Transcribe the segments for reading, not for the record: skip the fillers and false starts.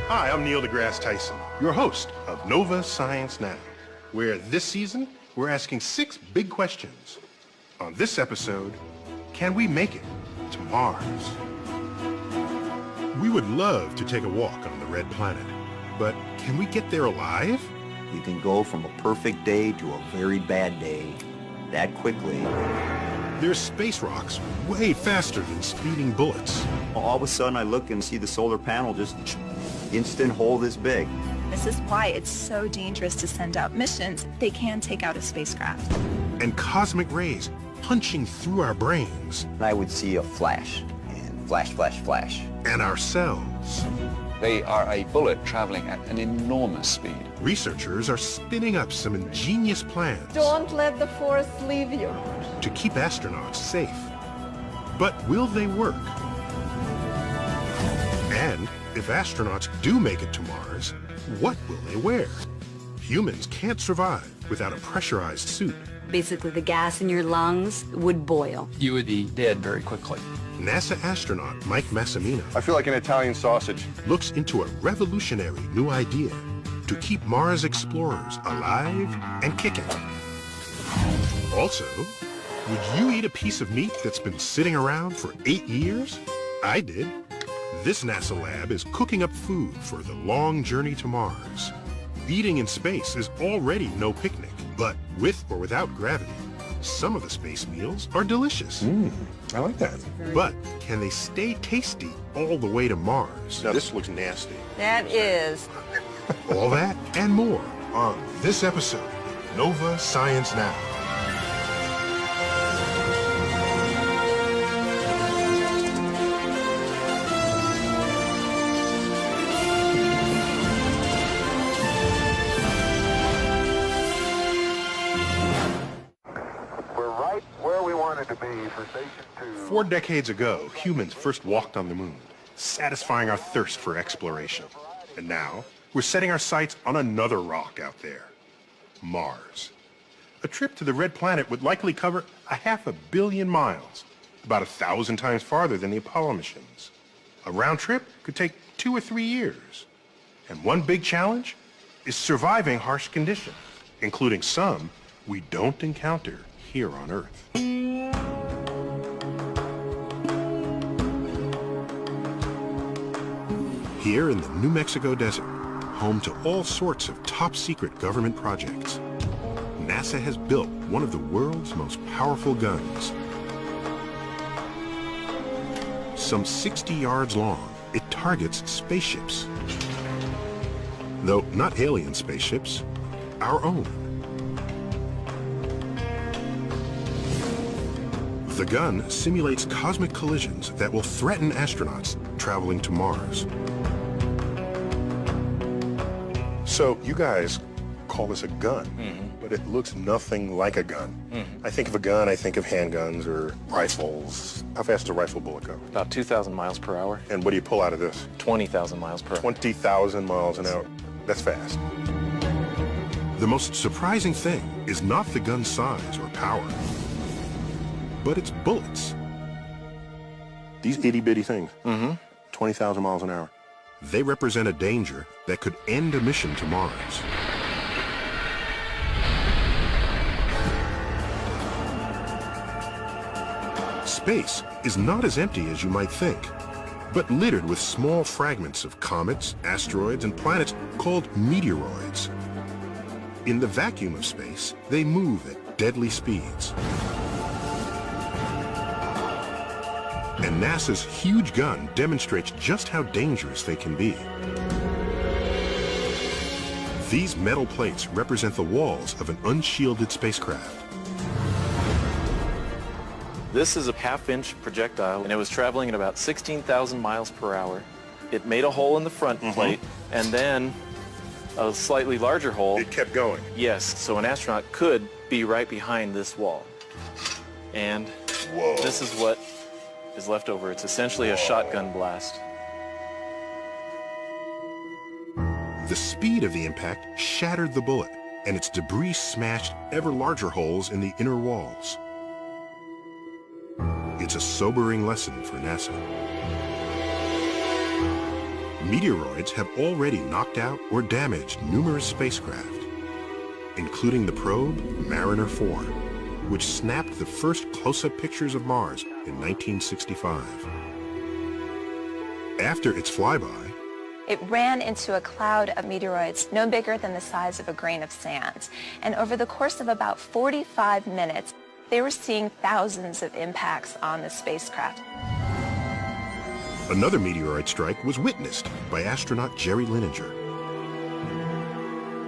Hi, I'm DeGrasse Tyson, your host of Nova Science Now, where this season we're asking 6 big questions. On this episode, can we make it to Mars? We would love to take a walk on the red planet, but can we get there alive? You can go from a perfect day to a very bad day that quickly. There's space rocks way faster than speeding bullets. All of a sudden I look and see the solar panel just instant hole this big. This is why it's so dangerous to send out missions. They can take out a spacecraft. And cosmic rays punching through our brains. And I would see a flash, and flash, flash, flash. And our cells. They are a bullet traveling at an enormous speed. Researchers are spinning up some ingenious plans. Don't let the force leave you. To keep astronauts safe. But will they work? And if astronauts do make it to Mars, what will they wear? Humans can't survive without a pressurized suit. Basically, the gas in your lungs would boil. You would be dead very quickly. NASA astronaut Mike Massimino I feel like an Italian sausage. looks into a revolutionary new idea to keep Mars explorers alive and kicking. Also, would you eat a piece of meat that's been sitting around for 8 years? I did. This NASA lab is cooking up food for the long journey to Mars. Eating in space is already no picnic, but with or without gravity, some of the space meals are delicious. I like that. But can they stay tasty all the way to Mars? Now, this looks nasty. That is. All that and more on this episode of Nova Science Now. We're right where we wanted to be for Station 2. 4 decades ago, humans first walked on the moon, satisfying our thirst for exploration. And now, we're setting our sights on another rock out there, Mars. A trip to the red planet would likely cover 500 million miles, about 1,000 times farther than the Apollo missions. A round trip could take 2 or 3 years. And one big challenge is surviving harsh conditions, including some we don't encounter here on Earth. Here in the New Mexico desert, home to all sorts of top-secret government projects, NASA has built one of the world's most powerful guns. Some 60 yards long, it targets spaceships. Though not alien spaceships, our own. The gun simulates cosmic collisions that will threaten astronauts traveling to Mars. So you guys call this a gun, but it looks nothing like a gun. I think of a gun, I think of handguns or rifles. How fast does a rifle bullet go? About 2,000 miles per hour. And what do you pull out of this? 20,000 miles per hour. 20,000 miles an hour. That's fast. The most surprising thing is not the gun's size or power, but its bullets. These itty-bitty things, 20,000 miles an hour. They represent a danger that could end a mission to Mars. Space is not as empty as you might think, but littered with small fragments of comets, asteroids, and planets called meteoroids. In the vacuum of space, they move at deadly speeds. And NASA's huge gun demonstrates just how dangerous they can be. These metal plates represent the walls of an unshielded spacecraft. This is a half-inch projectile, and it was traveling at about 16,000 miles per hour. It made a hole in the front plate, and then a slightly larger hole. It kept going. Yes, so an astronaut could be right behind this wall. And this is what is left over. It's essentially a shotgun blast. The speed of the impact shattered the bullet, and its debris smashed ever larger holes in the inner walls. Its It's a sobering lesson for NASA. Meteoroids have already knocked out or damaged numerous spacecraft, including the probe Mariner 4, which snapped the first close-up pictures of Mars in 1965. After its flyby, It ran into a cloud of meteoroids no bigger than the size of a grain of sand. And over the course of about 45 minutes, they were seeing thousands of impacts on the spacecraft. another meteoroid strike was witnessed by astronaut Jerry Linenger.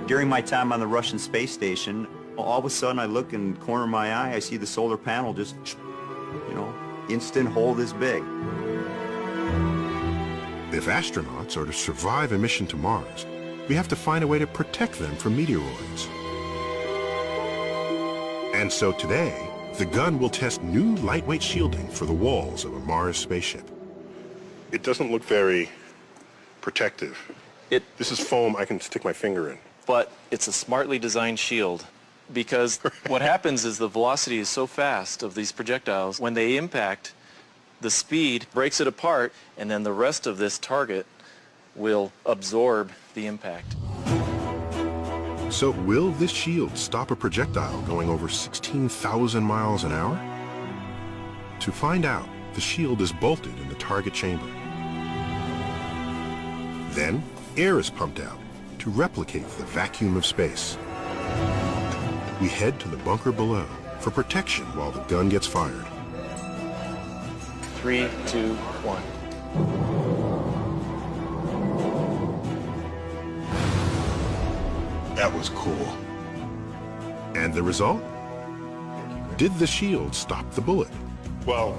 During my time on the Russian space station, all of a sudden I look in the corner of my eye, I see the solar panel just, instant hole this big. If astronauts are to survive a mission to Mars, we have to find a way to protect them from meteoroids. And so today, the gun will test new lightweight shielding for the walls of a Mars spaceship. It doesn't look very protective. This is foam I can stick my finger in. But it's a smartly designed shield, because what happens is the velocity is so fast of these projectiles, when they impact, the speed breaks it apart, and then the rest of this target will absorb the impact. So will this shield stop a projectile going over 16,000 miles an hour? To find out, the shield is bolted in the target chamber. Then, air is pumped out to replicate the vacuum of space. We head to the bunker below for protection while the gun gets fired. 3, 2, 1. That was cool. And the result? Did the shield stop the bullet? Well,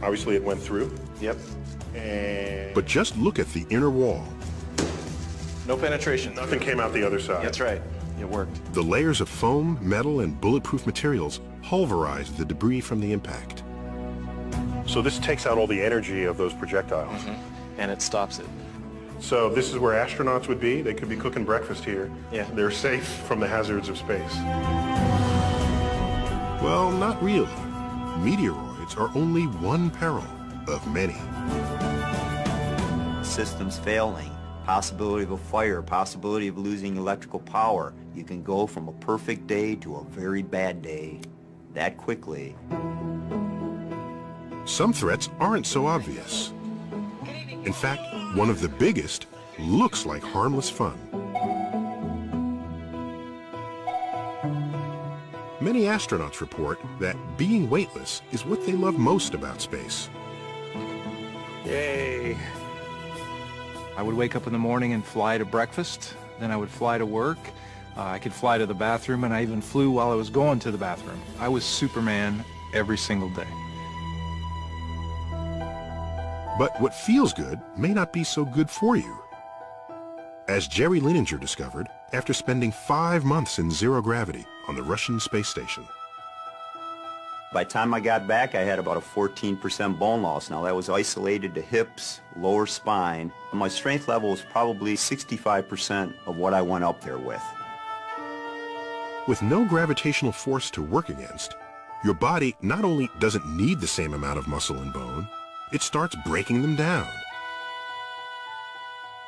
obviously it went through. Yep. And But just look at the inner wall. No penetration. nothing came out the other side. That's right. It worked. The layers of foam, metal, and bulletproof materials pulverized the debris from the impact. So this takes out all the energy of those projectiles. And it stops it. So this is where astronauts would be. They could be cooking breakfast here. Yeah. They're safe from the hazards of space. Well, not really. Meteoroids are only one peril of many. Systems failing, possibility of a fire, possibility of losing electrical power. You can go from a perfect day to a very bad day that quickly. Some threats aren't so obvious. In fact, one of the biggest looks like harmless fun. Many astronauts report that being weightless is what they love most about space. Yay. I would wake up in the morning and fly to breakfast, then I would fly to work. I could fly to the bathroom, and I even flew while I was going to the bathroom. I was Superman every single day. But what feels good may not be so good for you. As Jerry Linenger discovered after spending 5 months in zero gravity on the Russian space station. By the time I got back, I had about a 14% bone loss. Now, that was isolated to hips, lower spine. My strength level was probably 65% of what I went up there with. With no gravitational force to work against, your body not only doesn't need the same amount of muscle and bone, it starts breaking them down.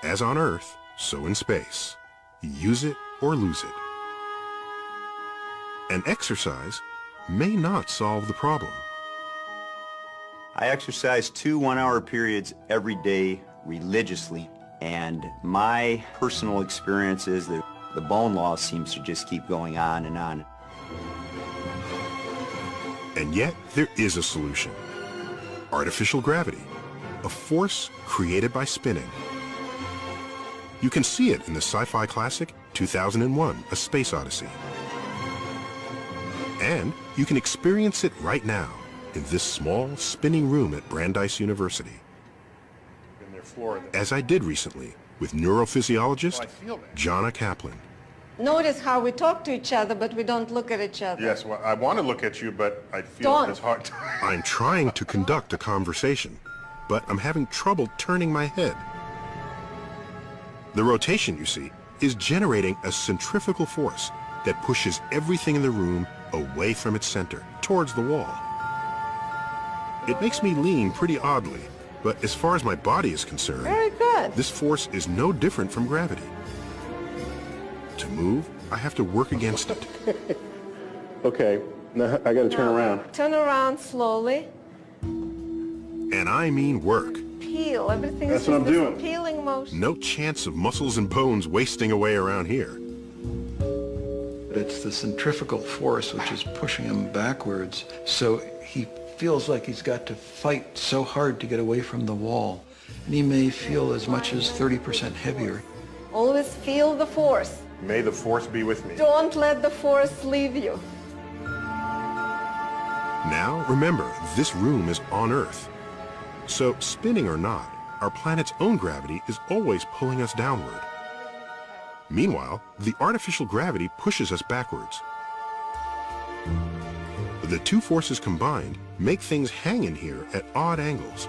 As on Earth, so in space. Use it or lose it. And exercise may not solve the problem. I exercise 2 one-hour periods every day religiously, and my personal experience is that the bone loss seems to just keep going on and on. And yet, there is a solution. Artificial gravity, a force created by spinning. You can see it in the sci-fi classic 2001, A Space Odyssey. And you can experience it right now in this small spinning room at Brandeis University. As I did recently with neurophysiologist Jonna Kaplan. Notice how we talk to each other, but we don't look at each other. Yes, well, I want to look at you, but I feel it's hard. I'm trying to conduct a conversation, but I'm having trouble turning my head. The rotation, you see, is generating a centrifugal force that pushes everything in the room away from its center, towards the wall. It makes me lean pretty oddly, but as far as my body is concerned, Very good. this force is no different from gravity. To move, I have to work against it. Okay, now I gotta turn around. Turn around slowly. And I mean work. Peel. Everything That's is what I'm this doing. peeling motion. No chance of muscles and bones wasting away around here. It's the centrifugal force which is pushing him backwards, so he feels like he's got to fight so hard to get away from the wall. And he may feel as much as 30% heavier. Always feel the force. May the force be with me. Don't let the force leave you. Now, remember, this room is on Earth. So, spinning or not, our planet's own gravity is always pulling us downward. Meanwhile, the artificial gravity pushes us backwards. The two forces combined make things hang in here at odd angles.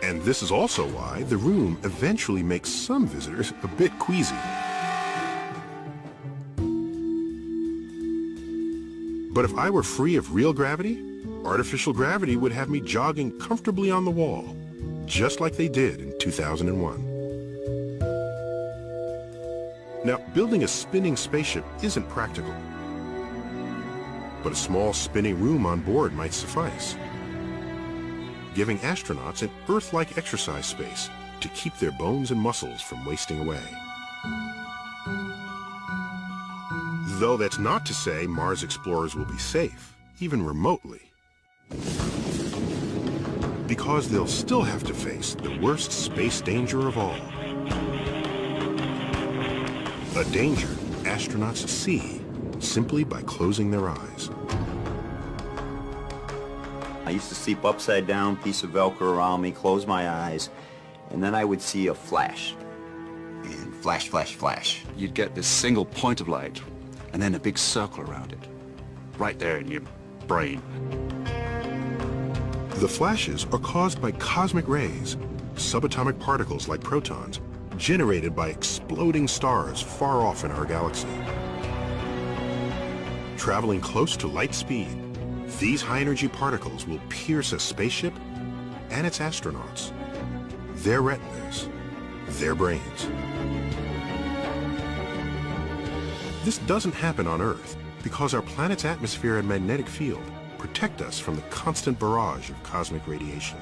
And this is also why the room eventually makes some visitors a bit queasy. But if I were free of real gravity, artificial gravity would have me jogging comfortably on the wall, just like they did in 2001. Now, building a spinning spaceship isn't practical, but a small spinning room on board might suffice, giving astronauts an Earth-like exercise space to keep their bones and muscles from wasting away. Though that's not to say Mars explorers will be safe, even remotely, because they'll still have to face the worst space danger of all. A danger astronauts see simply by closing their eyes. I used to sleep upside down, piece of Velcro around me, close my eyes, and then I would see a flash. And flash, flash, flash. You'd get this single point of light, and then a big circle around it, right there in your brain. The flashes are caused by cosmic rays, subatomic particles like protons, generated by exploding stars far off in our galaxy. Traveling close to light speed, these high-energy particles will pierce a spaceship and its astronauts, their retinas, their brains. This doesn't happen on Earth because our planet's atmosphere and magnetic field protect us from the constant barrage of cosmic radiation.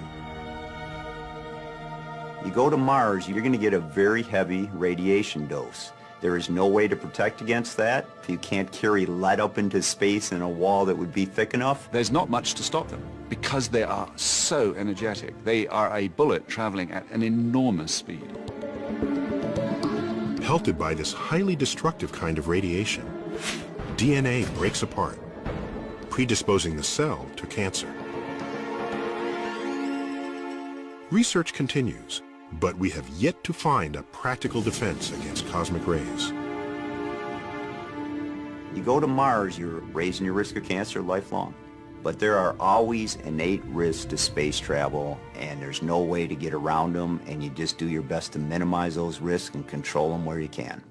You go to Mars, you're going to get a very heavy radiation dose. There is no way to protect against that. You can't carry lead up into space in a wall that would be thick enough. There's not much to stop them because they are so energetic. They are a bullet traveling at an enormous speed. Pelted by this highly destructive kind of radiation, DNA breaks apart, predisposing the cell to cancer. Research continues, but we have yet to find a practical defense against cosmic rays. You go to Mars, you're raising your risk of cancer lifelong. But there are always innate risks to space travel, and there's no way to get around them, and you just do your best to minimize those risks and control them where you can.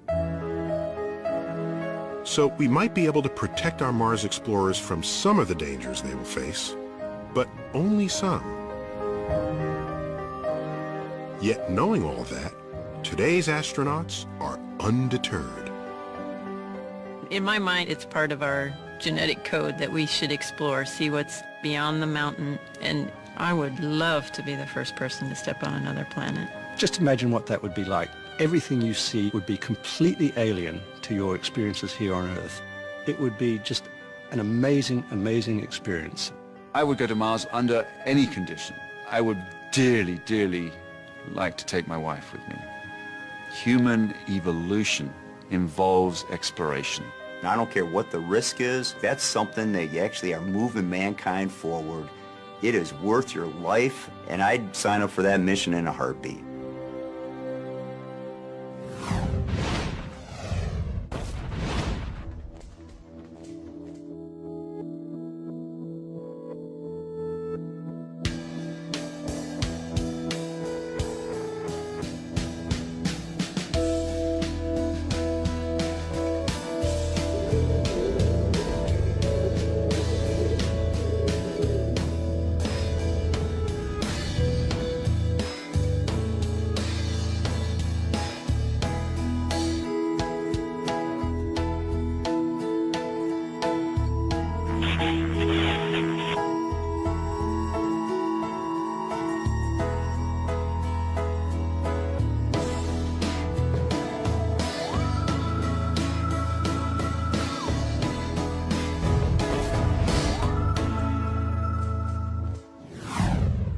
So we might be able to protect our Mars explorers from some of the dangers they will face, but only some. Yet knowing all that, today's astronauts are undeterred. In my mind, it's part of our genetic code that we should explore, see what's beyond the mountain, and I would love to be the first person to step on another planet. Just imagine what that would be like. Everything you see would be completely alien to your experiences here on Earth. It would be just an amazing, amazing experience. I would go to Mars under any condition. I would dearly, dearly like to take my wife with me. Human evolution involves exploration. I don't care what the risk is, that's something that you actually are moving mankind forward. It is worth your life, and I'd sign up for that mission in a heartbeat.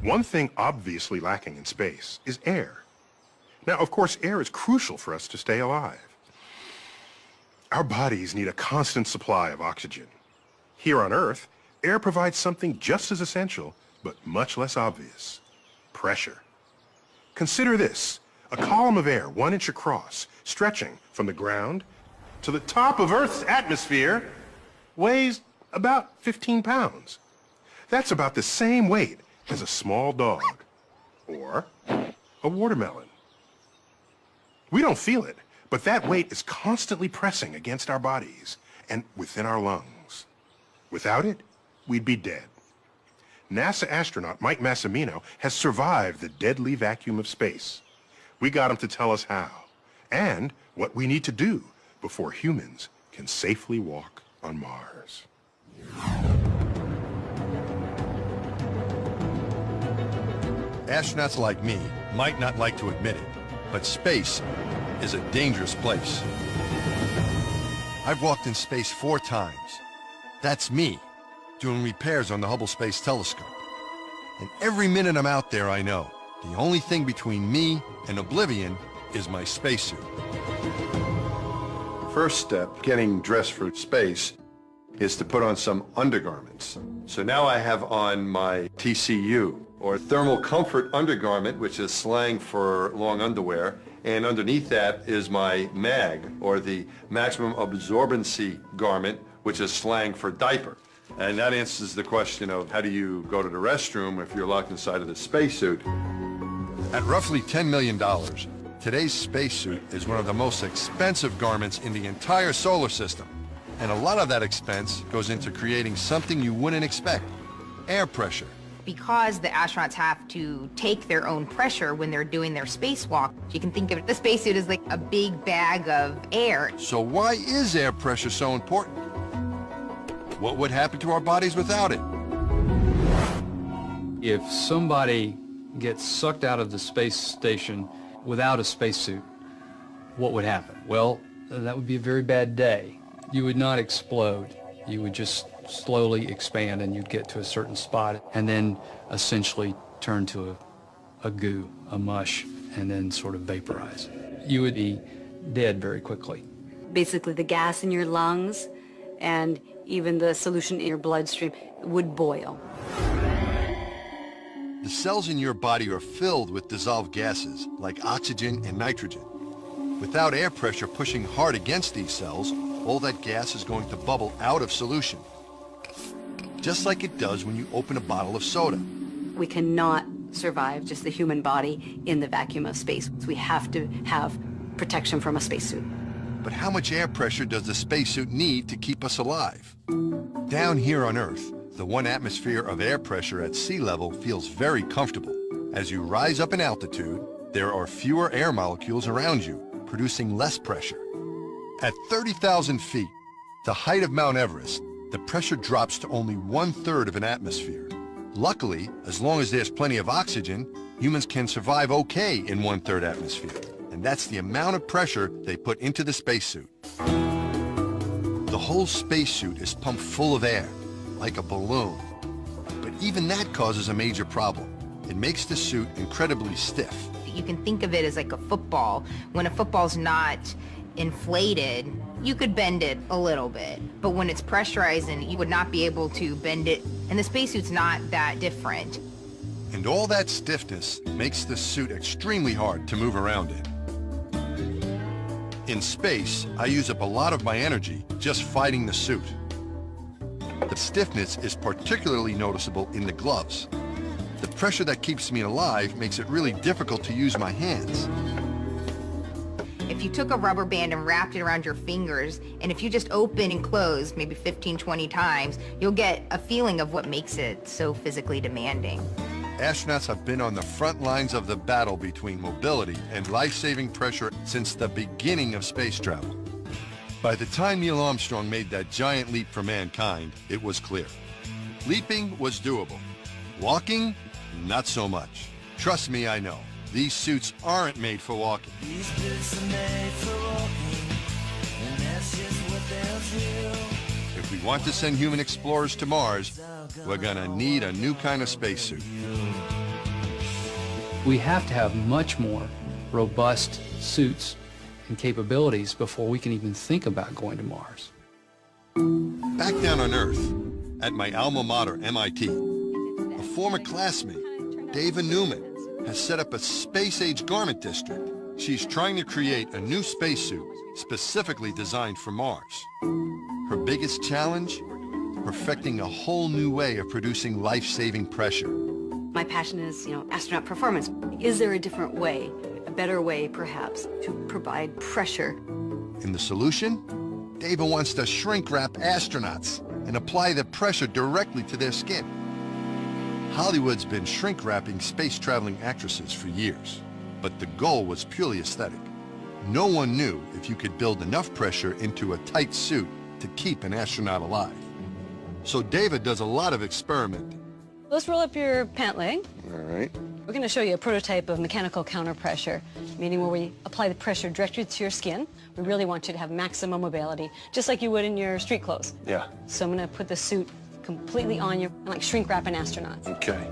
One thing obviously lacking in space is air. Now, of course, air is crucial for us to stay alive. Our bodies need a constant supply of oxygen. Here on Earth, air provides something just as essential, but much less obvious: pressure. Consider this: a column of air 1 inch across, stretching from the ground to the top of Earth's atmosphere, weighs about 15 pounds. That's about the same weight as a small dog or a watermelon. We don't feel it, but that weight is constantly pressing against our bodies and within our lungs. Without it, we'd be dead. NASA astronaut Mike Massimino has survived the deadly vacuum of space. We got him to tell us how and what we need to do before humans can safely walk on Mars. Astronauts like me might not like to admit it, but space is a dangerous place. I've walked in space 4 times. That's me, doing repairs on the Hubble Space Telescope. And every minute I'm out there, I know the only thing between me and oblivion is my spacesuit. First step, getting dressed for space, is to put on some undergarments. So now I have on my TCU, or thermal comfort undergarment, which is slang for long underwear, and underneath that is my MAG, or the maximum absorbency garment, which is slang for diaper. And that answers the question of how do you go to the restroom if you're locked inside of the spacesuit. At roughly $10 million, today's spacesuit is one of the most expensive garments in the entire solar system. And a lot of that expense goes into creating something you wouldn't expect: air pressure. Because the astronauts have to take their own pressure when they're doing their spacewalk, you can think of the spacesuit as like a big bag of air. So why is air pressure so important? What would happen to our bodies without it? If somebody gets sucked out of the space station without a spacesuit, what would happen? Well, that would be a very bad day. You would not explode. You would just slowly expand, and you'd get to a certain spot and then essentially turn to a goo, a mush, and then sort of vaporize. You would be dead very quickly. Basically, the gas in your lungs and even the solution in your bloodstream would boil. The cells in your body are filled with dissolved gases like oxygen and nitrogen. Without air pressure pushing hard against these cells, all that gas is going to bubble out of solution, just like it does when you open a bottle of soda. We cannot survive, just the human body, in the vacuum of space. We have to have protection from a spacesuit. But how much air pressure does the spacesuit need to keep us alive? Down here on Earth, the 1 atmosphere of air pressure at sea level feels very comfortable. As you rise up in altitude, there are fewer air molecules around you, producing less pressure. At 30,000 feet, the height of Mount Everest, the pressure drops to only 1/3 of an atmosphere. Luckily, as long as there's plenty of oxygen, humans can survive okay in 1/3 atmosphere. And that's the amount of pressure they put into the spacesuit. The whole spacesuit is pumped full of air, like a balloon. But even that causes a major problem. It makes the suit incredibly stiff. You can think of it as like a football. When a football's not inflated, you could bend it a little bit. But when it's pressurized, and you would not be able to bend it. And the spacesuit's not that different. And all that stiffness makes the suit extremely hard to move around in. In space, I use up a lot of my energy just fighting the suit. The stiffness is particularly noticeable in the gloves. The pressure that keeps me alive makes it really difficult to use my hands. If you took a rubber band and wrapped it around your fingers, and if you just open and close maybe 15, 20 times, you'll get a feeling of what makes it so physically demanding. Astronauts have been on the front lines of the battle between mobility and life-saving pressure since the beginning of space travel. By the time Neil Armstrong made that giant leap for mankind, it was clear. Leaping was doable. Walking, not so much. Trust me, I know. These suits aren't made for walking. These boots are made for walking, and that's just what they'll do. If we want to send human explorers to Mars, we're gonna need a new kind of spacesuit. We have to have much more robust suits and capabilities before we can even think about going to Mars. Back down on Earth, at my alma mater, MIT, a former classmate, Dava Newman, has set up a space-age garment district. She's trying to create a new spacesuit specifically designed for Mars. Her biggest challenge? Perfecting a whole new way of producing life-saving pressure. My passion is, astronaut performance. Is there a different way, a better way perhaps, to provide pressure? And the solution? Dava wants to shrink-wrap astronauts and apply the pressure directly to their skin. Hollywood's been shrink-wrapping space-traveling actresses for years, but the goal was purely aesthetic. No one knew if you could build enough pressure into a tight suit to keep an astronaut alive. So Dava does a lot of experimenting. Let's roll up your pant leg. All right. We're going to show you a prototype of mechanical counterpressure, meaning where we apply the pressure directly to your skin. We really want you to have maximum mobility, just like you would in your street clothes. Yeah. So I'm going to put the suit completely on you, like shrink wrap an astronaut. Okay.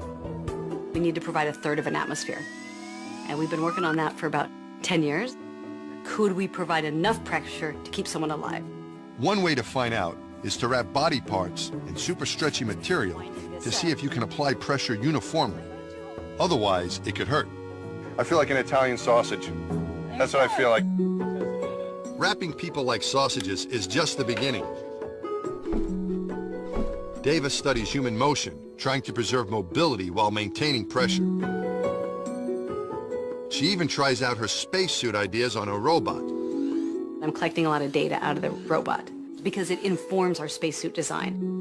We need to provide a third of an atmosphere. And we've been working on that for about 10 years. Could we provide enough pressure to keep someone alive? One way to find out is to wrap body parts in super stretchy material to see if you can apply pressure uniformly. Otherwise, it could hurt. I feel like an Italian sausage. That's what I feel like. Wrapping people like sausages is just the beginning. Dava studies human motion, trying to preserve mobility while maintaining pressure. She even tries out her spacesuit ideas on a robot. I'm collecting a lot of data out of the robot because it informs our spacesuit design.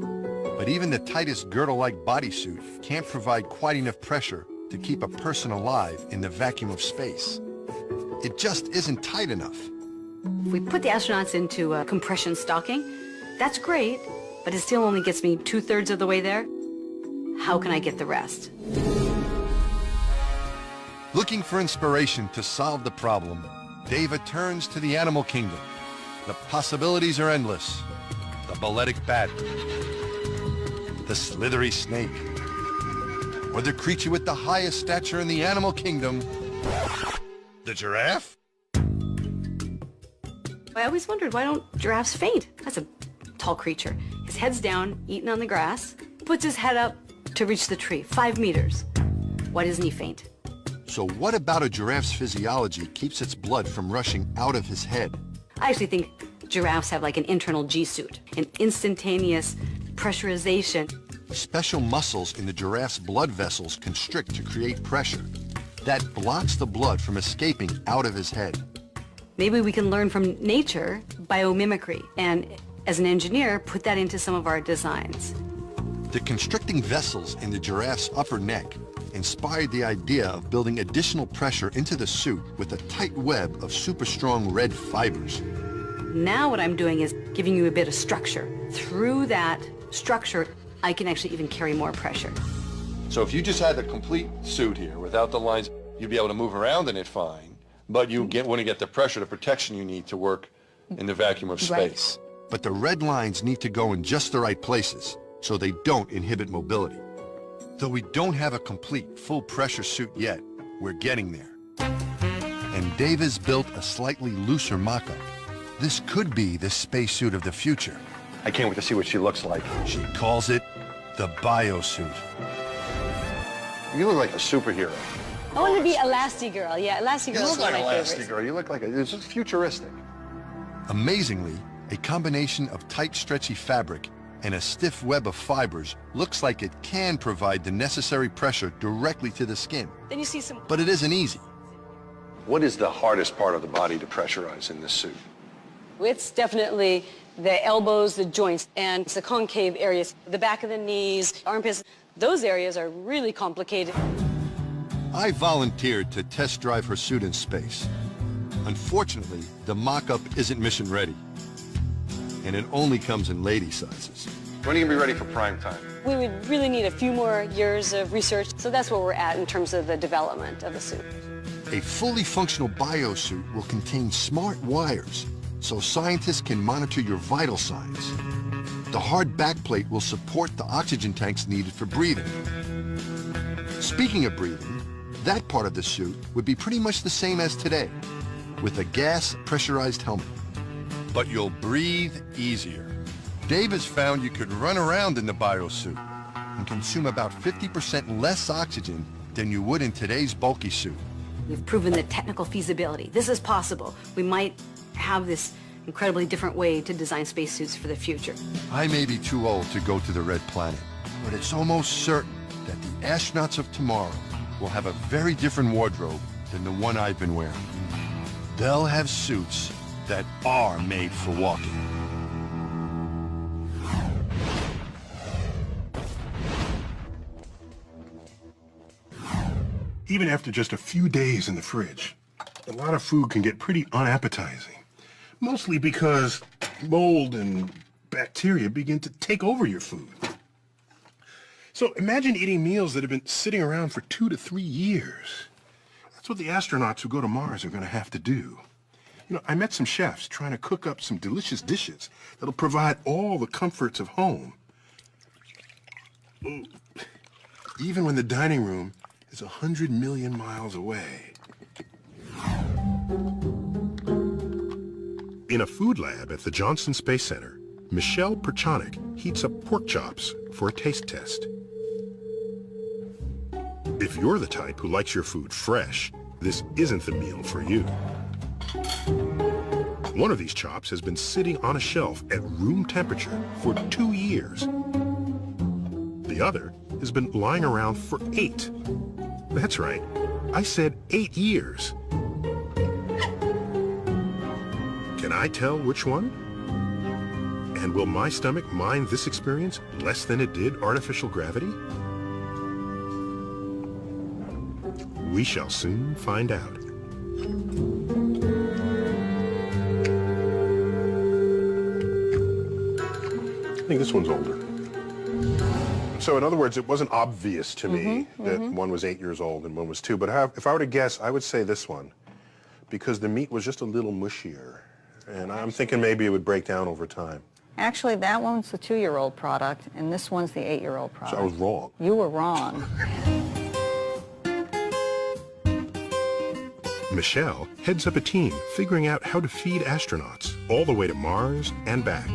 But even the tightest girdle-like bodysuit can't provide quite enough pressure to keep a person alive in the vacuum of space. It just isn't tight enough. If we put the astronauts into a compression stocking, that's great, but it still only gets me 2/3 of the way there. How can I get the rest? Looking for inspiration to solve the problem, Dava turns to the animal kingdom. The possibilities are endless. The balletic bat, the slithery snake, or the creature with the highest stature in the animal kingdom, the giraffe? I always wondered, why don't giraffes faint? That's a tall creature. His head's down, eating on the grass, puts his head up to reach the tree, 5 meters. Why doesn't he faint? So what about a giraffe's physiology keeps its blood from rushing out of his head? I actually think giraffes have like an internal G-suit, an instantaneous pressurization. Special muscles in the giraffe's blood vessels constrict to create pressure. That blocks the blood from escaping out of his head. Maybe we can learn from nature biomimicry, and as an engineer, put that into some of our designs. The constricting vessels in the giraffe's upper neck inspired the idea of building additional pressure into the suit with a tight web of super strong red fibers. Now what I'm doing is giving you a bit of structure. Through that structure, I can actually even carry more pressure. So if you just had the complete suit here without the lines, you'd be able to move around in it fine, but you wouldn't get the pressure, the protection you need to work in the vacuum of space. Right. But the red lines need to go in just the right places so they don't inhibit mobility. Though we don't have a complete full pressure suit yet, we're getting there. And Dava's built a slightly looser mock-up. This could be the spacesuit of the future. I can't wait to see what she looks like. She calls it the biosuit. You look like a superhero. I want to be Elastigirl. Yeah, Elastigirl. You look is one like of my favorites. Elastigirl. You look like it's just futuristic. Amazingly, a combination of tight, stretchy fabric and a stiff web of fibers looks like it can provide the necessary pressure directly to the skin. Then you see some... But it isn't easy. What is the hardest part of the body to pressurize in this suit? It's definitely the elbows, the joints, and the concave areas, the back of the knees, armpits. Those areas are really complicated. I volunteered to test drive her suit in space. Unfortunately, the mock-up isn't mission ready. And it only comes in lady sizes. When are you going to be ready for prime time? We would really need a few more years of research, so that's where we're at in terms of the development of the suit. A fully functional biosuit will contain smart wires, so scientists can monitor your vital signs. The hard backplate will support the oxygen tanks needed for breathing. Speaking of breathing, That part of the suit would be pretty much the same as today, with a gas pressurized helmet. But you'll breathe easier. Dave has found you could run around in the biosuit and consume about 50% less oxygen than you would in today's bulky suit. We've proven the technical feasibility. This is possible. We might have this incredibly different way to design spacesuits for the future. I may be too old to go to the Red Planet, but it's almost certain that the astronauts of tomorrow will have a very different wardrobe than the one I've been wearing. They'll have suits that are made for walking. Even after just a few days in the fridge, a lot of food can get pretty unappetizing. Mostly because mold and bacteria begin to take over your food. So imagine eating meals that have been sitting around for 2 to 3 years. That's what the astronauts who go to Mars are going to have to do. You know, I met some chefs trying to cook up some delicious dishes that'll provide all the comforts of home. Even when the dining room is 100 million miles away. In a food lab at the Johnson Space Center, Michelle Perchonik heats up pork chops for a taste test. If you're the type who likes your food fresh, this isn't the meal for you. One of these chops has been sitting on a shelf at room temperature for 2 years. The other has been lying around for 8. That's right, I said 8 years. Can I tell which one? And will my stomach mind this experience less than it did artificial gravity? We shall soon find out. I think this one's older. So in other words, it wasn't obvious to me that one was 8 years old and one was 2. But if I were to guess, I would say this one, because the meat was just a little mushier. And I'm thinking maybe it would break down over time. Actually, that one's the 2-year-old product, and this one's the 8-year-old product. So I was wrong. You were wrong. Michelle heads up a team figuring out how to feed astronauts all the way to Mars and back.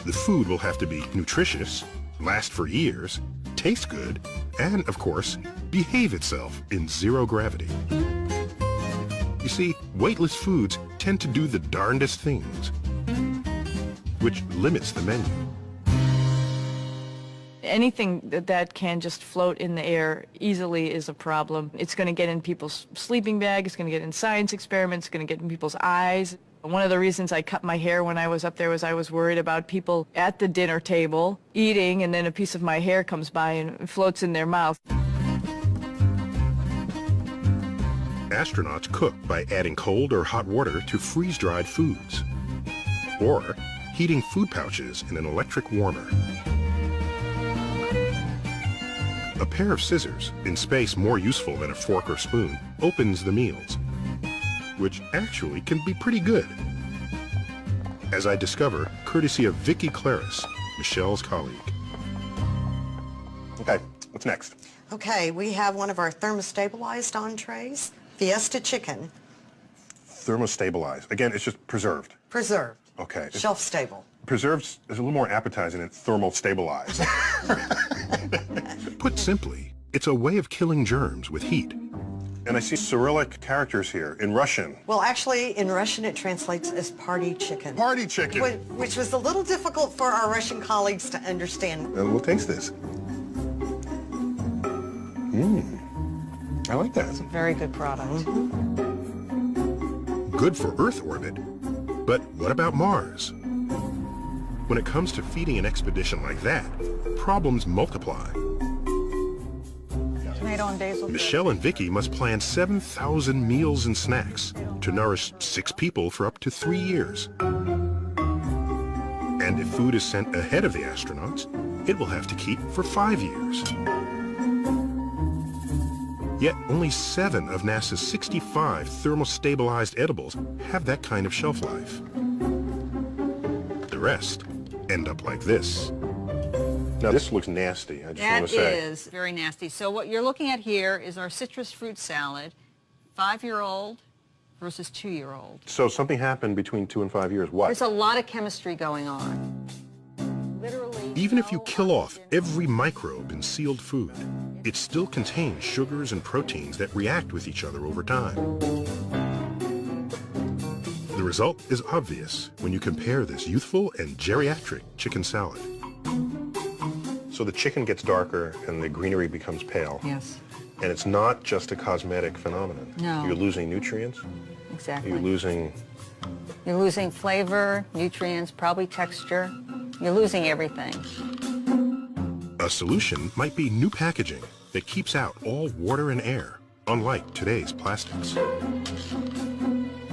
The food will have to be nutritious, last for years, taste good, and, of course, behave itself in zero gravity. You see, weightless foods tend to do the darndest things, which limits the menu. Anything that can just float in the air easily is a problem. It's going to get in people's sleeping bag, it's going to get in science experiments, it's going to get in people's eyes. One of the reasons I cut my hair when I was up there was I was worried about people at the dinner table eating, and then a piece of my hair comes by and floats in their mouth. Astronauts cook by adding cold or hot water to freeze-dried foods, or heating food pouches in an electric warmer. A pair of scissors, in space more useful than a fork or spoon, opens the meals, which actually can be pretty good, as I discover courtesy of Vicki Claris, Michelle's colleague. Okay, what's next? Okay, we have one of our thermostabilized entrees, Fiesta chicken. Thermostabilized. Again, it's just preserved. Preserved. Okay. Shelf stable. Preserved is a little more appetizing than thermal stabilized. Put simply, it's a way of killing germs with heat. And I see Cyrillic characters here in Russian. Well, actually, in Russian, it translates as party chicken. Party chicken. Which was a little difficult for our Russian colleagues to understand. And we'll taste this. I like that. It's a very good product. Good for Earth orbit, but what about Mars? When it comes to feeding an expedition like that, problems multiply. Tomato and basil. Michelle and Vicki must plan 7,000 meals and snacks to nourish 6 people for up to 3 years. And if food is sent ahead of the astronauts, it will have to keep for 5 years. Yet only 7 of NASA's 65 thermostabilized edibles have that kind of shelf life. The rest end up like this. Now this looks nasty, I just want That to say. is very nasty. So what you're looking at here is our citrus fruit salad, 5-year-old versus 2-year-old. So something happened between 2 and 5 years. What? There's a lot of chemistry going on. Literally. Even if you kill off every microbe in sealed food, it still contains sugars and proteins that react with each other over time. The result is obvious when you compare this youthful and geriatric chicken salad. So the chicken gets darker and the greenery becomes pale. Yes. And it's not just a cosmetic phenomenon. No. You're losing nutrients. Exactly. You're losing flavor, nutrients, probably texture. You're losing everything. A solution might be new packaging that keeps out all water and air, unlike today's plastics.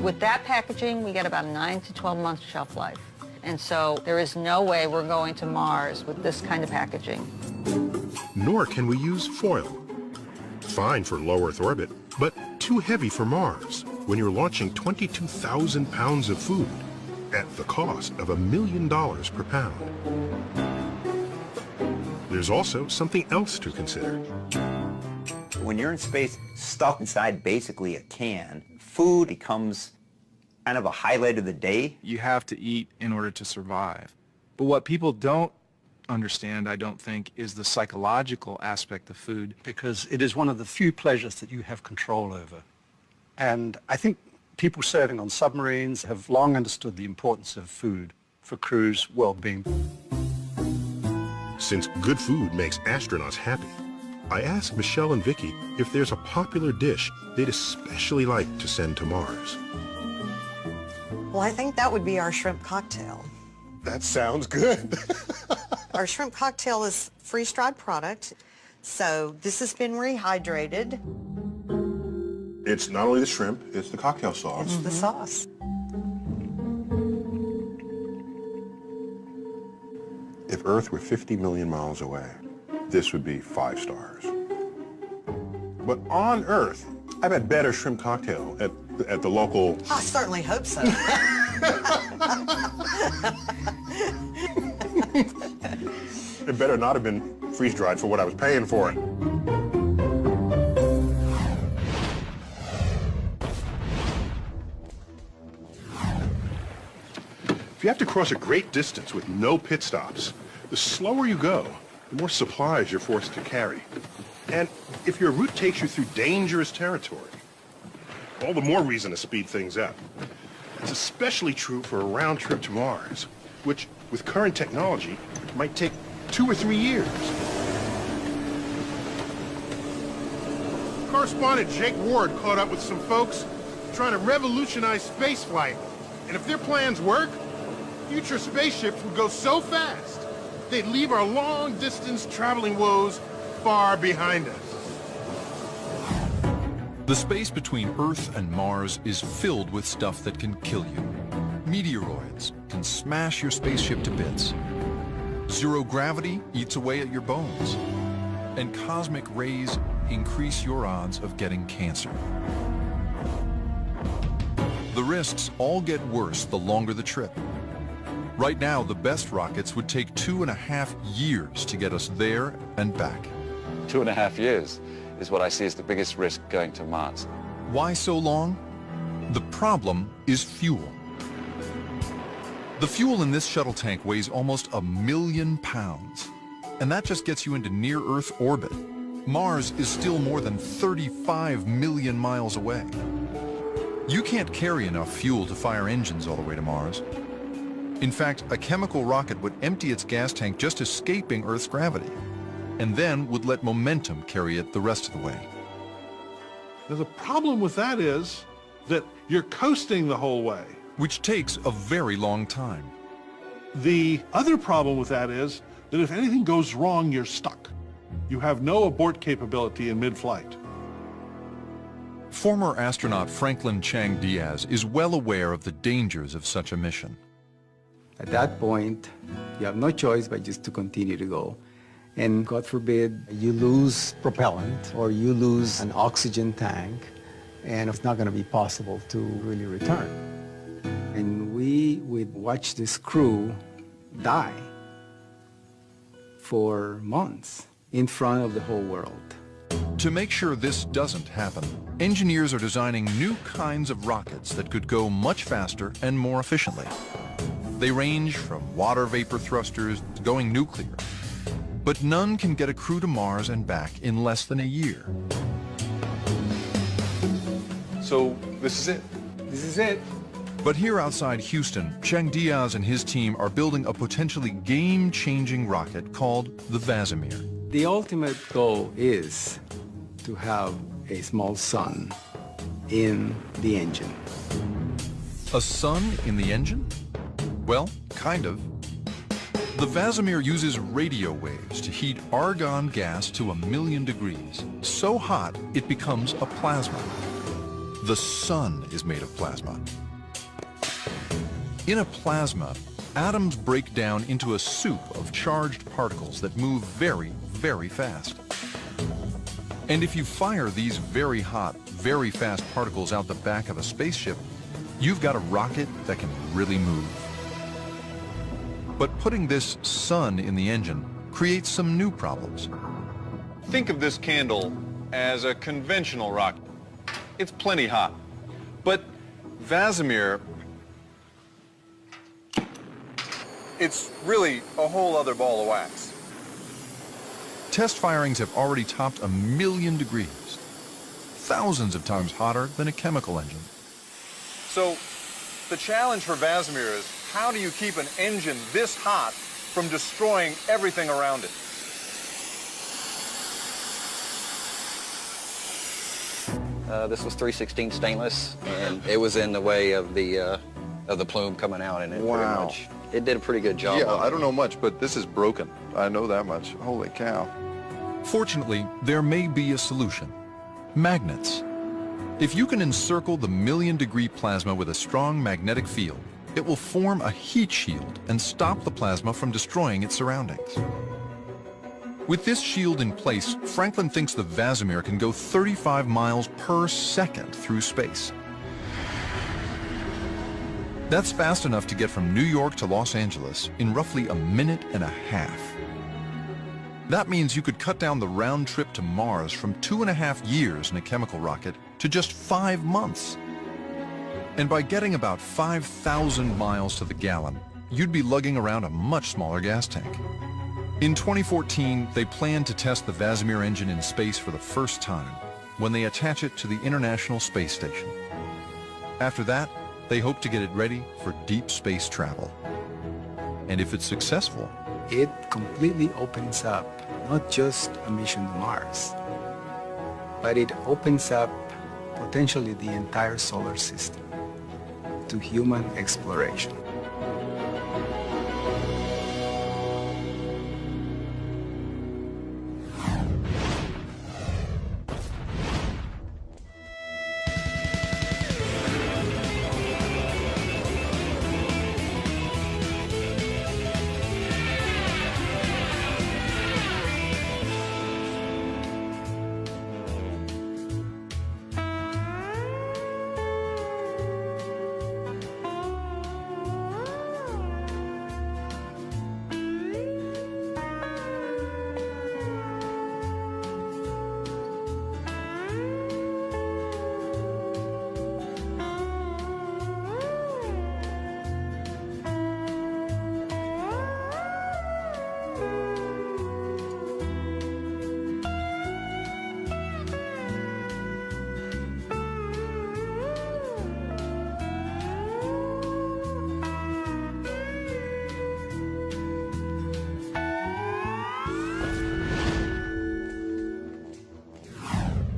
With that packaging, we get about 9 to 12 months shelf life. And so there is no way we're going to Mars with this kind of packaging. Nor can we use foil. Fine for low Earth orbit, but too heavy for Mars when you're launching 22,000 pounds of food at the cost of $1 million per pound. There's also something else to consider. When you're in space, stuck inside basically a can, food becomes kind of a highlight of the day. You have to eat in order to survive. But what people don't understand, I don't think, is the psychological aspect of food. Because it is one of the few pleasures that you have control over. And I think people serving on submarines have long understood the importance of food for crew's well-being. Since good food makes astronauts happy, I asked Michelle and Vicky if there's a popular dish they'd especially like to send to Mars. Well, I think that would be our shrimp cocktail. That sounds good. Our shrimp cocktail is freeze-dried product, so this has been rehydrated. It's not only the shrimp, it's the cocktail sauce. It's the sauce. If Earth were 50 million miles away, this would be 5 stars. But on Earth, I've had better shrimp cocktail at the local... I certainly hope so. It better not have been freeze-dried for what I was paying for it. If you have to cross a great distance with no pit stops, the slower you go, the more supplies you're forced to carry. And if your route takes you through dangerous territory, all the more reason to speed things up. It's especially true for a round trip to Mars, which, with current technology, might take 2 or 3 years. Correspondent Jake Ward caught up with some folks trying to revolutionize spaceflight. And if their plans work, future spaceships would go so fast, they'd leave our long-distance traveling woes far behind us. The space between Earth and Mars is filled with stuff that can kill you. Meteoroids can smash your spaceship to bits. Zero gravity eats away at your bones. And cosmic rays increase your odds of getting cancer. The risks all get worse the longer the trip. Right now, the best rockets would take 2.5 years to get us there and back. 2.5 years is what I see as the biggest risk going to Mars. Why so long? The problem is fuel. The fuel in this shuttle tank weighs almost 1 million pounds, and that just gets you into near-Earth orbit. Mars is still more than 35 million miles away. You can't carry enough fuel to fire engines all the way to Mars. In fact, a chemical rocket would empty its gas tank just escaping Earth's gravity, and then would let momentum carry it the rest of the way. Now, the problem with that is that you're coasting the whole way. Which takes a very long time. The other problem with that is that if anything goes wrong, you're stuck. You have no abort capability in mid-flight. Former astronaut Franklin Chang Diaz is well aware of the dangers of such a mission. At that point, you have no choice but just to continue to go. And God forbid, you lose propellant or you lose an oxygen tank, and it's not going to be possible to really return. And we would watch this crew die for months in front of the whole world. To make sure this doesn't happen, engineers are designing new kinds of rockets that could go much faster and more efficiently. They range from water vapor thrusters to going nuclear, but none can get a crew to Mars and back in less than a year. So this is it? This is it. But here outside Houston, Cheng Diaz and his team are building a potentially game-changing rocket called the Vasimir. The ultimate goal is to have a small sun in the engine. A sun in the engine? Well, kind of. The Vasimir uses radio waves to heat argon gas to 1,000,000 degrees, so hot it becomes a plasma. The sun is made of plasma. In a plasma, atoms break down into a soup of charged particles that move very, very fast. And if you fire these very hot, very fast particles out the back of a spaceship, you've got a rocket that can really move. But putting this sun in the engine creates some new problems. Think of this candle as a conventional rocket. It's plenty hot. But Vasimir, it's really a whole other ball of wax. Test firings have already topped 1,000,000 degrees, thousands of times hotter than a chemical engine. So the challenge for Vasimir is, how do you keep an engine this hot from destroying everything around it? This was 316 stainless, and it was in the way of the plume coming out, and it pretty much, it did a pretty good job. Yeah, I don't know much, but this is broken. I know that much. Holy cow. Fortunately, there may be a solution. Magnets. If you can encircle the 1,000,000-degree plasma with a strong magnetic field, it will form a heat shield and stop the plasma from destroying its surroundings. With this shield in place, Franklin thinks the Vasimir can go 35 miles per second through space. That's fast enough to get from New York to Los Angeles in roughly 1.5 minutes. That means you could cut down the round trip to Mars from 2.5 years in a chemical rocket to just 5 months. And by getting about 5,000 miles to the gallon, you'd be lugging around a much smaller gas tank. In 2014, they plan to test the Vasimir engine in space for the first time when they attach it to the International Space Station. After that, they hope to get it ready for deep space travel. And if it's successful, It completely opens up not just a mission to Mars, but it opens up potentially the entire solar system to human exploration.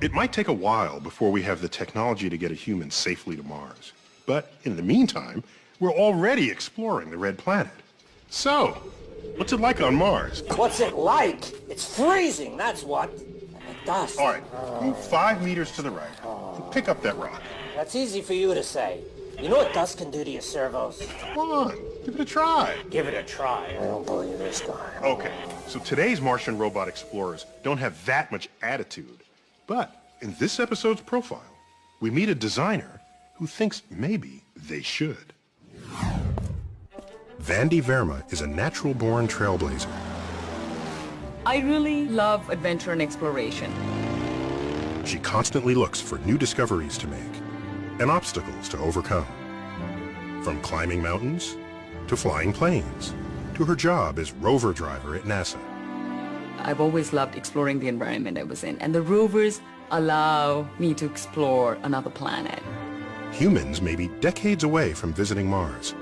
It might take a while before we have the technology to get a human safely to Mars. But in the meantime, we're already exploring the Red Planet. So, what's it like on Mars? What's it like? It's freezing, that's what. And dust. All right, move 5 meters to the right and pick up that rock. That's easy for you to say. You know what dust can do to your servos? Come on, give it a try. Give it a try. I don't believe this guy. Okay, so today's Martian robot explorers don't have that much attitude. But in this episode's profile, we meet a designer who thinks maybe they should. Vandy Verma is a natural-born trailblazer. I really love adventure and exploration. She constantly looks for new discoveries to make and obstacles to overcome. From climbing mountains to flying planes to her job as rover driver at NASA. I've always loved exploring the environment I was in, and the rovers allow me to explore another planet. Humans may be decades away from visiting Mars,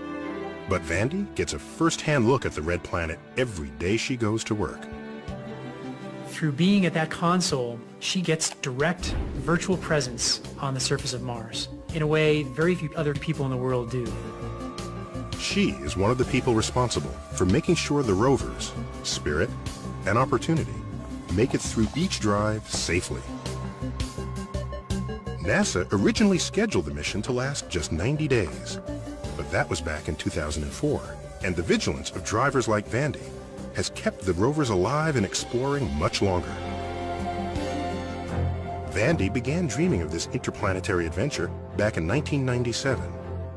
but Vandy gets a first-hand look at the red planet every day she goes to work. Through being at that console, she gets direct virtual presence on the surface of Mars in a way very few other people in the world do. She is one of the people responsible for making sure the rovers, Spirit and Opportunity, make it through each drive safely. NASA originally scheduled the mission to last just 90 days, but that was back in 2004, and the vigilance of drivers like Vandy has kept the rovers alive and exploring much longer. Vandy began dreaming of this interplanetary adventure back in 1997,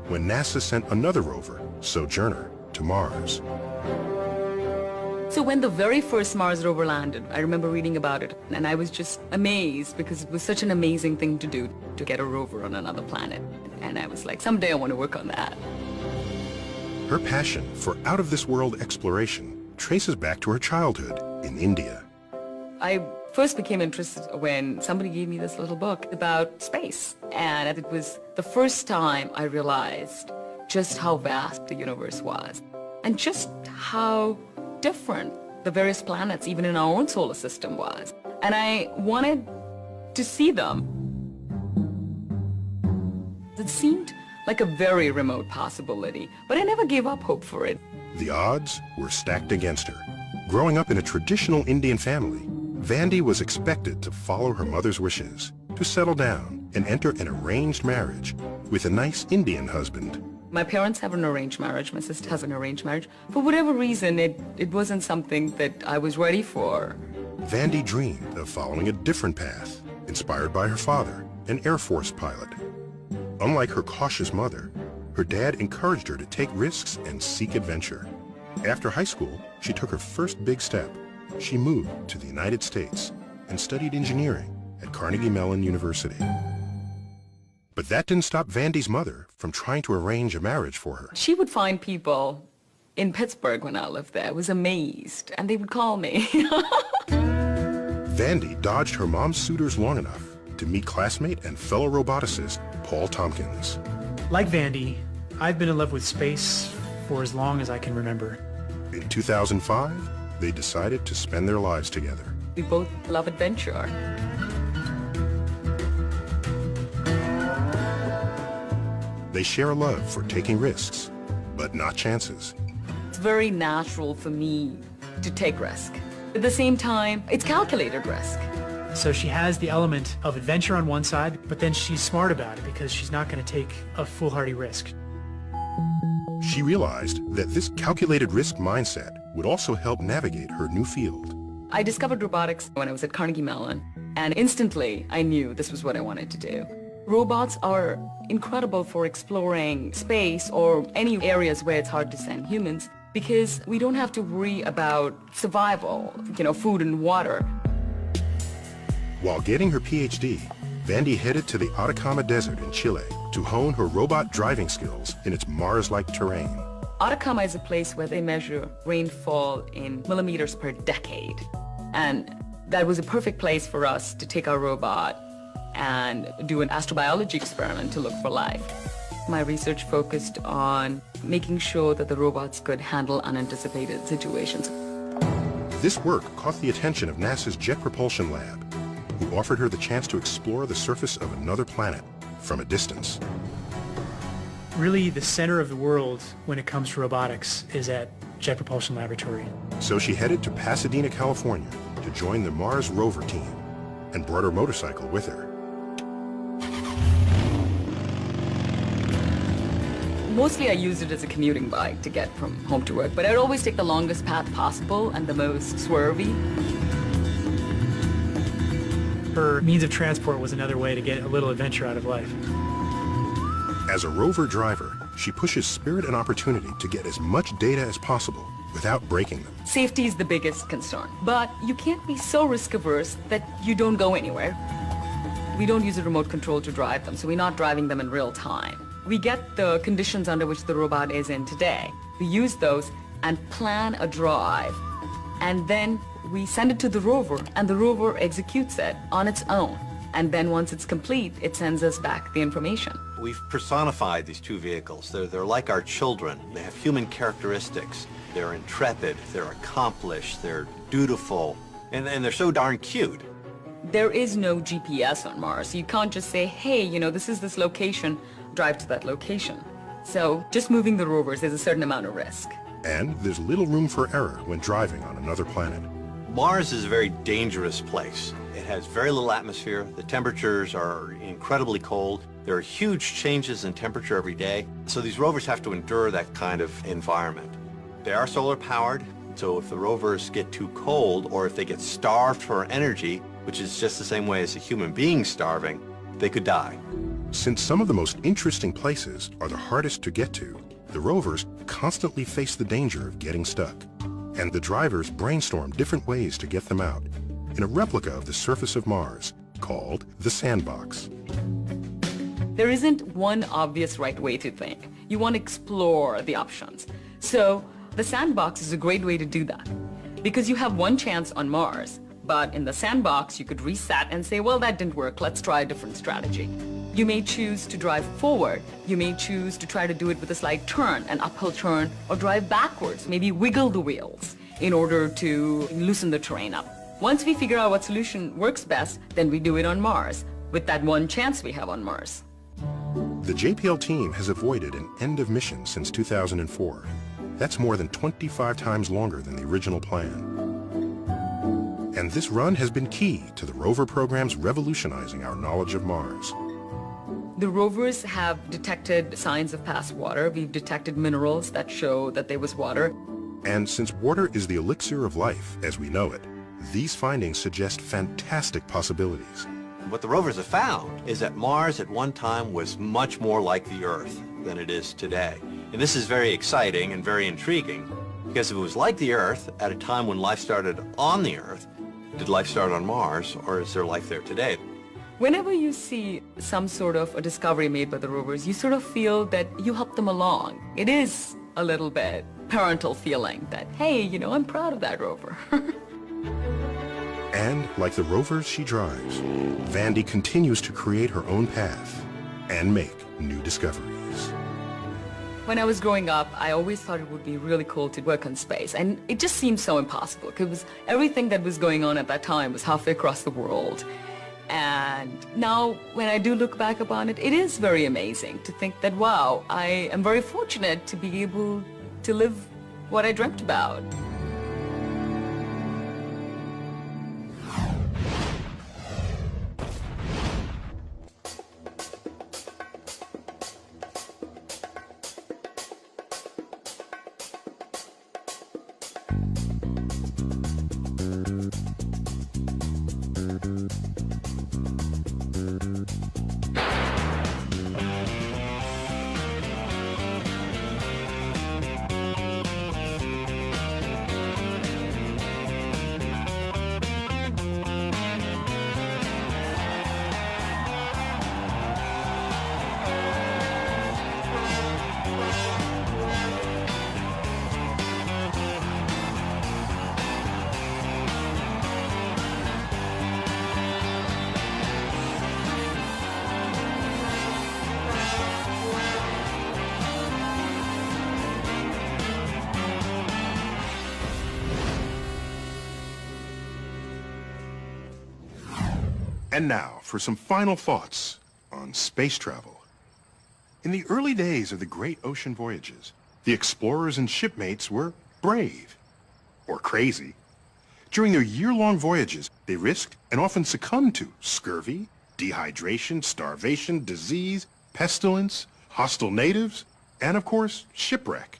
when NASA sent another rover, Sojourner, to Mars. So when the very first Mars rover landed, I remember reading about it, and I was just amazed because it was such an amazing thing to do, to get a rover on another planet. And I was like, someday I want to work on that. Her passion for out-of-this-world exploration traces back to her childhood in India. I first became interested when somebody gave me this little book about space. And it was the first time I realized just how vast the universe was and just how different the various planets, even in our own solar system, was. And I wanted to see them. It seemed like a very remote possibility, but I never gave up hope for it. The odds were stacked against her. Growing up in a traditional Indian family, Vandy was expected to follow her mother's wishes, to settle down and enter an arranged marriage with a nice Indian husband. My parents have an arranged marriage. My sister has an arranged marriage. For whatever reason, it wasn't something that I was ready for. Vandy dreamed of following a different path, inspired by her father, an Air Force pilot. Unlike her cautious mother, her dad encouraged her to take risks and seek adventure. After high school, she took her first big step. She moved to the United States and studied engineering at Carnegie Mellon University. But that didn't stop Vandy's mother from trying to arrange a marriage for her. She would find people in Pittsburgh when I lived there. I was amazed, and they would call me. Vandy dodged her mom's suitors long enough to meet classmate and fellow roboticist Paul Tompkins. Like Vandy, I've been in love with space for as long as I can remember. In 2005, they decided to spend their lives together. We both love adventure. They share a love for taking risks, but not chances. It's very natural for me to take risk. At the same time, it's calculated risk. So she has the element of adventure on one side, but then she's smart about it because she's not going to take a foolhardy risk. She realized that this calculated risk mindset would also help navigate her new field. I discovered robotics when I was at Carnegie Mellon, and instantly I knew this was what I wanted to do. Robots are incredible for exploring space or any areas where it's hard to send humans because we don't have to worry about survival, food and water. While getting her PhD, Vandy headed to the Atacama Desert in Chile to hone her robot driving skills in its Mars-like terrain. Atacama is a place where they measure rainfall in millimeters per decade. And that was a perfect place for us to take our robot and do an astrobiology experiment to look for life. My research focused on making sure that the robots could handle unanticipated situations. This work caught the attention of NASA's Jet Propulsion Lab, who offered her the chance to explore the surface of another planet from a distance. Really, the center of the world when it comes to robotics is at Jet Propulsion Laboratory. So she headed to Pasadena, California to join the Mars rover team and brought her motorcycle with her. Mostly I used it as a commuting bike to get from home to work, but I'd always take the longest path possible and the most swervy. Her means of transport was another way to get a little adventure out of life. As a rover driver, she pushes Spirit and Opportunity to get as much data as possible without breaking them. Safety is the biggest concern, but you can't be so risk-averse that you don't go anywhere. We don't use a remote control to drive them, so we're not driving them in real time. We get the conditions under which the robot is in today. We use those and plan a drive, and then we send it to the rover, and the rover executes it on its own. And then once it's complete, it sends us back the information. We've personified these two vehicles. They're like our children. They have human characteristics. They're intrepid, they're accomplished, they're dutiful, and they're so darn cute. There is no GPS on Mars. You can't just say, hey, you know, this is this location, drive to that location. So just moving the rovers is a certain amount of risk. And there's little room for error when driving on another planet. Mars is a very dangerous place. It has very little atmosphere. The temperatures are incredibly cold. There are huge changes in temperature every day. So these rovers have to endure that kind of environment. They are solar powered, so if the rovers get too cold or if they get starved for energy, which is just the same way as a human being starving, they could die. Since some of the most interesting places are the hardest to get to, the rovers constantly face the danger of getting stuck. And the drivers brainstorm different ways to get them out in a replica of the surface of Mars called the Sandbox. There isn't one obvious right way to think. You want to explore the options. So the Sandbox is a great way to do that because you have one chance on Mars, but in the Sandbox you could reset and say, well, that didn't work, let's try a different strategy. You may choose to drive forward. You may choose to try to do it with a slight turn, an uphill turn, or drive backwards, maybe wiggle the wheels in order to loosen the terrain up. Once we figure out what solution works best, then we do it on Mars, with that one chance we have on Mars. The JPL team has avoided an end of mission since 2004. That's more than 25 times longer than the original plan. And this run has been key to the rover programs revolutionizing our knowledge of Mars. The rovers have detected signs of past water. We've detected minerals that show that there was water. And since water is the elixir of life as we know it, these findings suggest fantastic possibilities. What the rovers have found is that Mars at one time was much more like the Earth than it is today. And this is very exciting and very intriguing because if it was like the Earth at a time when life started on the Earth, did life start on Mars or is there life there today? Whenever you see some sort of a discovery made by the rovers, you sort of feel that you helped them along. It is a little bit parental feeling that, hey, you know, I'm proud of that rover. And like the rovers she drives, Vandy continues to create her own path and make new discoveries. When I was growing up, I always thought it would be really cool to work in space, and it just seemed so impossible because everything that was going on at that time was halfway across the world. And now, when I do look back upon it, it is very amazing to think that, wow, I am very fortunate to be able to live what I dreamt about. And now for some final thoughts on space travel. In the early days of the great ocean voyages, the explorers and shipmates were brave or crazy. During their year-long voyages, they risked and often succumbed to scurvy, dehydration, starvation, disease, pestilence, hostile natives, and of course, shipwreck.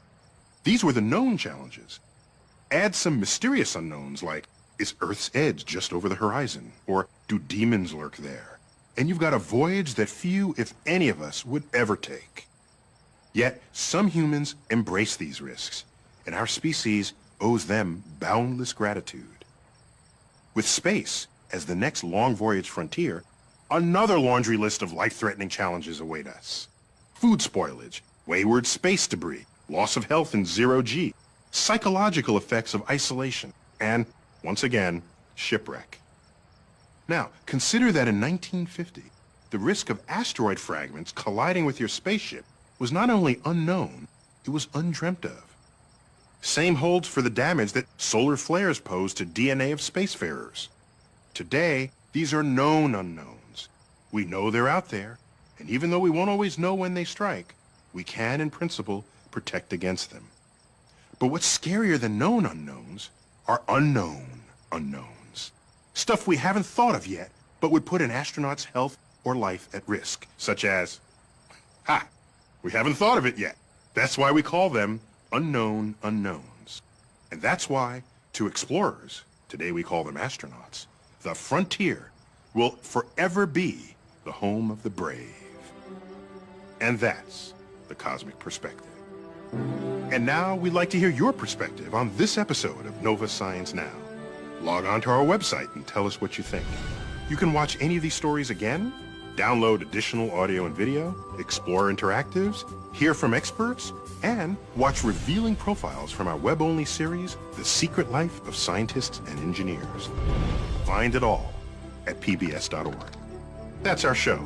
These were the known challenges. Add some mysterious unknowns like, is Earth's edge just over the horizon? Or do demons lurk there? And you've got a voyage that few, if any of us, would ever take. Yet, some humans embrace these risks, and our species owes them boundless gratitude. With space as the next long voyage frontier, another laundry list of life-threatening challenges await us. Food spoilage, wayward space debris, loss of health in zero-G, psychological effects of isolation, and, once again, shipwreck. Now, consider that in 1950, the risk of asteroid fragments colliding with your spaceship was not only unknown, it was undreamt of. Same holds for the damage that solar flares pose to DNA of spacefarers. Today, these are known unknowns. We know they're out there, and even though we won't always know when they strike, we can, in principle, protect against them. But what's scarier than known unknowns are unknown unknowns. Stuff we haven't thought of yet, but would put an astronaut's health or life at risk, such as, we haven't thought of it yet. That's why we call them unknown unknowns. And that's why, to explorers, today we call them astronauts, the frontier will forever be the home of the brave. And that's the Cosmic Perspective. And now we'd like to hear your perspective on this episode of Nova Science Now. Log on to our website and tell us what you think. You can watch any of these stories again, download additional audio and video, explore interactives, hear from experts, and watch revealing profiles from our web-only series, The Secret Life of Scientists and Engineers. Find it all at pbs.org. That's our show.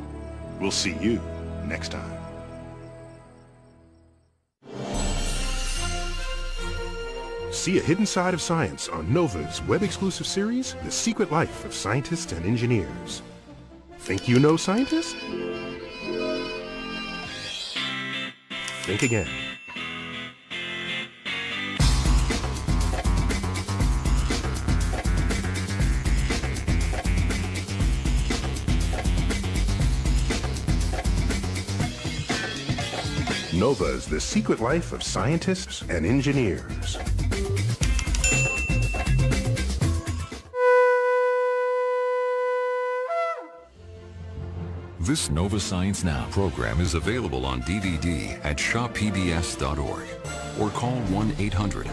We'll see you next time. See a hidden side of science on Nova's web-exclusive series, The Secret Life of Scientists and Engineers. Think you know scientists? Think again. Nova's The Secret Life of Scientists and Engineers. This Nova Science Now program is available on DVD at shoppbs.org or call 1-800